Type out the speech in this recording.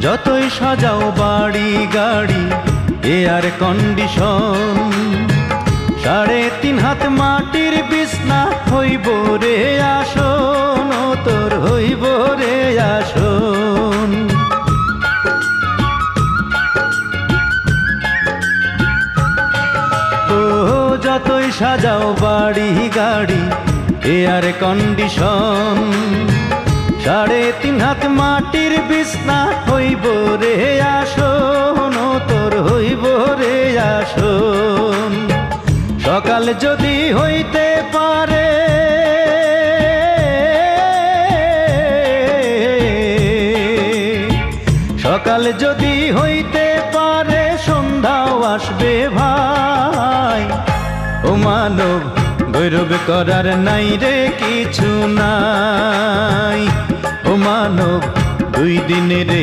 যতই সাজাও বাড়ি গাড়ি এয়ার কন্ডিশন, 3.5 হাত মাটির বিছনা হইব রে আসন, ও তোর হইব রে আসন। ও যতই সাজাও বাড়ি গাড়ি এয়ার কন্ডিশন, 3.5 হাত মাটির বিছনা হইব রে আসন, ও তোর হইব রে আসন। সকাল যদি হইতে পারে সকাল যদি হইতে পারে সন্ধ্যাও আসবে ভাই। ও মানব গৌরব করার নাই রে কিছু নাই, ও মানব 2 দিনের